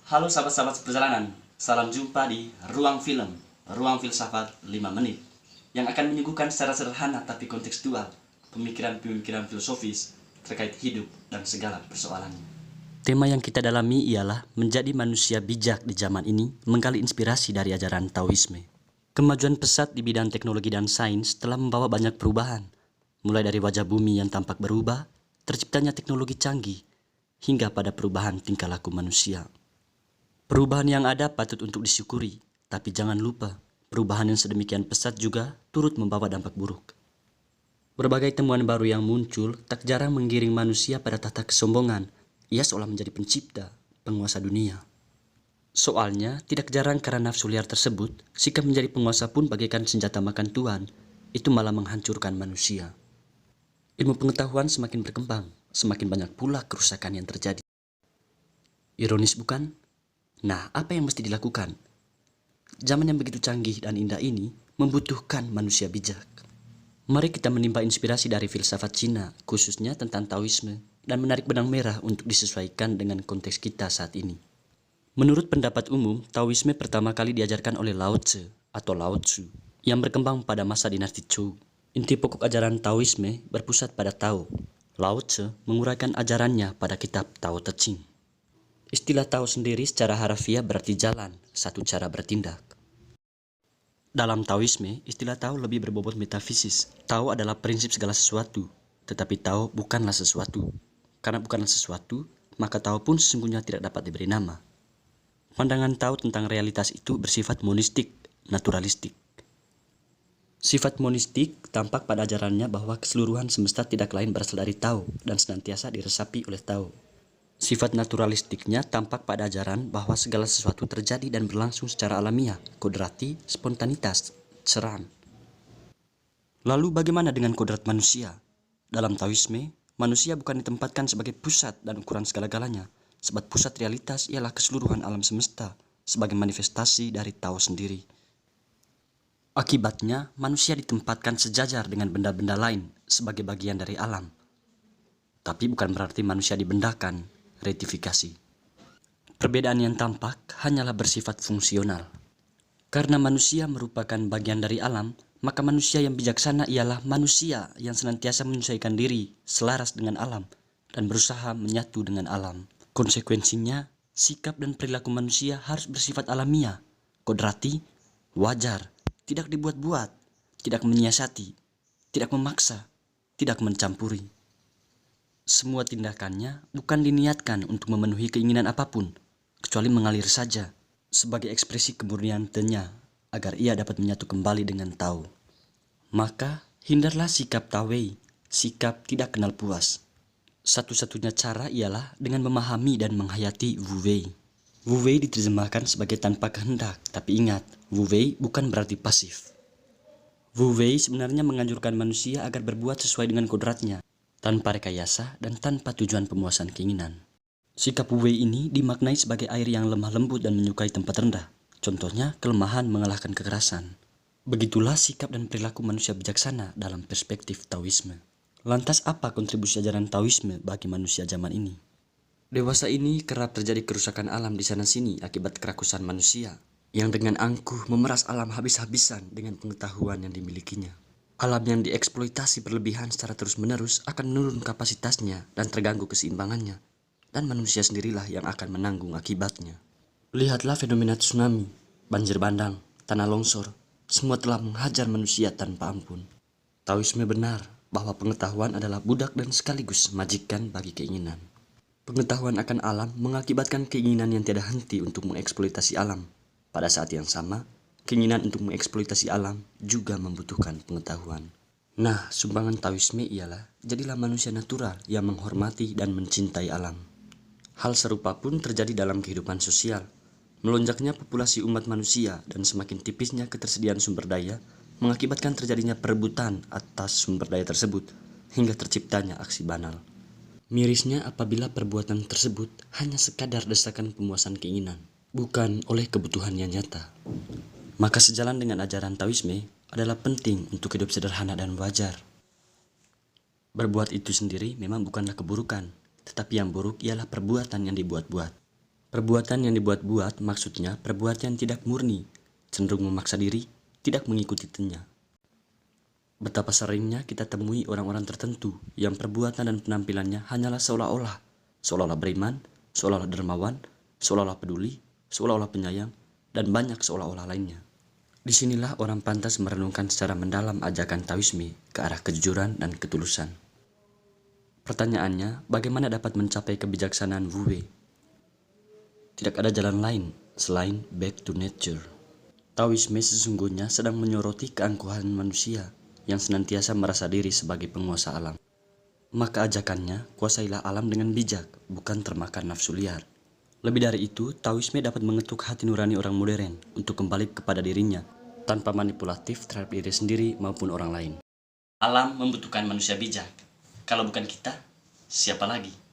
Halo sahabat-sahabat perjalanan, salam jumpa di Ruang Film, Ruang Filsafat 5 menit yang akan menyuguhkan secara sederhana tapi kontekstual pemikiran-pemikiran filosofis terkait hidup dan segala persoalannya. Tema yang kita dalami ialah menjadi manusia bijak di zaman ini menggali inspirasi dari ajaran Taoisme. Kemajuan pesat di bidang teknologi dan sains telah membawa banyak perubahan, mulai dari wajah bumi yang tampak berubah, terciptanya teknologi canggih, hingga pada perubahan tingkah laku manusia. Perubahan yang ada patut untuk disyukuri, tapi jangan lupa, perubahan yang sedemikian pesat juga turut membawa dampak buruk. Berbagai temuan baru yang muncul tak jarang menggiring manusia pada tahta kesombongan. Ia seolah menjadi pencipta, penguasa dunia. Soalnya, tidak jarang karena nafsu liar tersebut, sikap menjadi penguasa pun bagaikan senjata makan tuan, itu malah menghancurkan manusia. Ilmu pengetahuan semakin berkembang, semakin banyak pula kerusakan yang terjadi. Ironis bukan? Nah, apa yang mesti dilakukan? Zaman yang begitu canggih dan indah ini membutuhkan manusia bijak. Mari kita menimba inspirasi dari filsafat Cina, khususnya tentang Taoisme, dan menarik benang merah untuk disesuaikan dengan konteks kita saat ini. Menurut pendapat umum, Taoisme pertama kali diajarkan oleh Lao Tse atau Lao Tzu yang berkembang pada masa dinasti Zhou. Inti pokok ajaran Taoisme berpusat pada Tao. Lao Tse menguraikan ajarannya pada kitab Tao Te Ching. Istilah Tao sendiri secara harfiah berarti jalan, satu cara bertindak. Dalam Taoisme, istilah Tao lebih berbobot metafisis. Tao adalah prinsip segala sesuatu, tetapi Tao bukanlah sesuatu. Karena bukanlah sesuatu, maka Tao pun sesungguhnya tidak dapat diberi nama. Pandangan Tao tentang realitas itu bersifat monistik, naturalistik. Sifat monistik tampak pada ajarannya bahwa keseluruhan semesta tidak lain berasal dari Tao dan senantiasa diresapi oleh Tao. Sifat naturalistiknya tampak pada ajaran bahwa segala sesuatu terjadi dan berlangsung secara alamiah, kodrati, spontanitas, ceran. Lalu bagaimana dengan kodrat manusia? Dalam Taoisme, manusia bukan ditempatkan sebagai pusat dan ukuran segala-galanya, sebab pusat realitas ialah keseluruhan alam semesta sebagai manifestasi dari Tao sendiri. Akibatnya, manusia ditempatkan sejajar dengan benda-benda lain sebagai bagian dari alam. Tapi bukan berarti manusia dibendakan, retifikasi. Perbedaan yang tampak hanyalah bersifat fungsional. Karena manusia merupakan bagian dari alam, maka manusia yang bijaksana ialah manusia yang senantiasa menyesuaikan diri selaras dengan alam dan berusaha menyatu dengan alam. Konsekuensinya, sikap dan perilaku manusia harus bersifat alamiah, kodrati, wajar, tidak dibuat-buat, tidak menyiasati, tidak memaksa, tidak mencampuri. Semua tindakannya bukan diniatkan untuk memenuhi keinginan apapun, kecuali mengalir saja sebagai ekspresi kemurnian tenya agar ia dapat menyatu kembali dengan Tao. Maka hindarlah sikap Tawei, sikap tidak kenal puas. Satu-satunya cara ialah dengan memahami dan menghayati Wu Wei. Wu Wei diterjemahkan sebagai tanpa kehendak, tapi ingat, Wu Wei bukan berarti pasif. Wu Wei sebenarnya menganjurkan manusia agar berbuat sesuai dengan kodratnya, tanpa rekayasa dan tanpa tujuan pemuasan keinginan. Sikap Wu Wei ini dimaknai sebagai air yang lemah lembut dan menyukai tempat rendah. Contohnya, kelemahan mengalahkan kekerasan. Begitulah sikap dan perilaku manusia bijaksana dalam perspektif Taoisme. Lantas apa kontribusi ajaran Taoisme bagi manusia zaman ini? Dewasa ini kerap terjadi kerusakan alam di sana-sini akibat kerakusan manusia, yang dengan angkuh memeras alam habis-habisan dengan pengetahuan yang dimilikinya. Alam yang dieksploitasi berlebihan secara terus-menerus akan menurun kapasitasnya dan terganggu keseimbangannya, dan manusia sendirilah yang akan menanggung akibatnya. Lihatlah fenomena tsunami, banjir bandang, tanah longsor, semua telah menghajar manusia tanpa ampun. Taoisme benar bahwa pengetahuan adalah budak dan sekaligus majikan bagi keinginan. Pengetahuan akan alam mengakibatkan keinginan yang tiada henti untuk mengeksploitasi alam. Pada saat yang sama, keinginan untuk mengeksploitasi alam juga membutuhkan pengetahuan. Nah, sumbangan Taoisme ialah jadilah manusia natural yang menghormati dan mencintai alam. Hal serupa pun terjadi dalam kehidupan sosial. Melonjaknya populasi umat manusia dan semakin tipisnya ketersediaan sumber daya mengakibatkan terjadinya perebutan atas sumber daya tersebut hingga terciptanya aksi banal. Mirisnya apabila perbuatan tersebut hanya sekadar desakan pemuasan keinginan, bukan oleh kebutuhan yang nyata. Maka sejalan dengan ajaran Taoisme adalah penting untuk hidup sederhana dan wajar. Berbuat itu sendiri memang bukanlah keburukan, tetapi yang buruk ialah perbuatan yang dibuat-buat. Perbuatan yang dibuat-buat maksudnya perbuatan yang tidak murni, cenderung memaksa diri, tidak mengikuti tenya. Betapa seringnya kita temui orang-orang tertentu yang perbuatan dan penampilannya hanyalah seolah-olah beriman, seolah-olah dermawan, seolah-olah peduli, seolah-olah penyayang, dan banyak seolah-olah lainnya. Disinilah orang pantas merenungkan secara mendalam ajakan Taoisme ke arah kejujuran dan ketulusan. Pertanyaannya, bagaimana dapat mencapai kebijaksanaan Wu Wei? Tidak ada jalan lain selain back to nature. Taoisme sesungguhnya sedang menyoroti keangkuhan manusia yang senantiasa merasa diri sebagai penguasa alam. Maka ajakannya, kuasailah alam dengan bijak, bukan termakan nafsu liar. Lebih dari itu, Taoisme dapat mengetuk hati nurani orang modern untuk kembali kepada dirinya, tanpa manipulatif terhadap diri sendiri maupun orang lain. Alam membutuhkan manusia bijak. Kalau bukan kita, siapa lagi?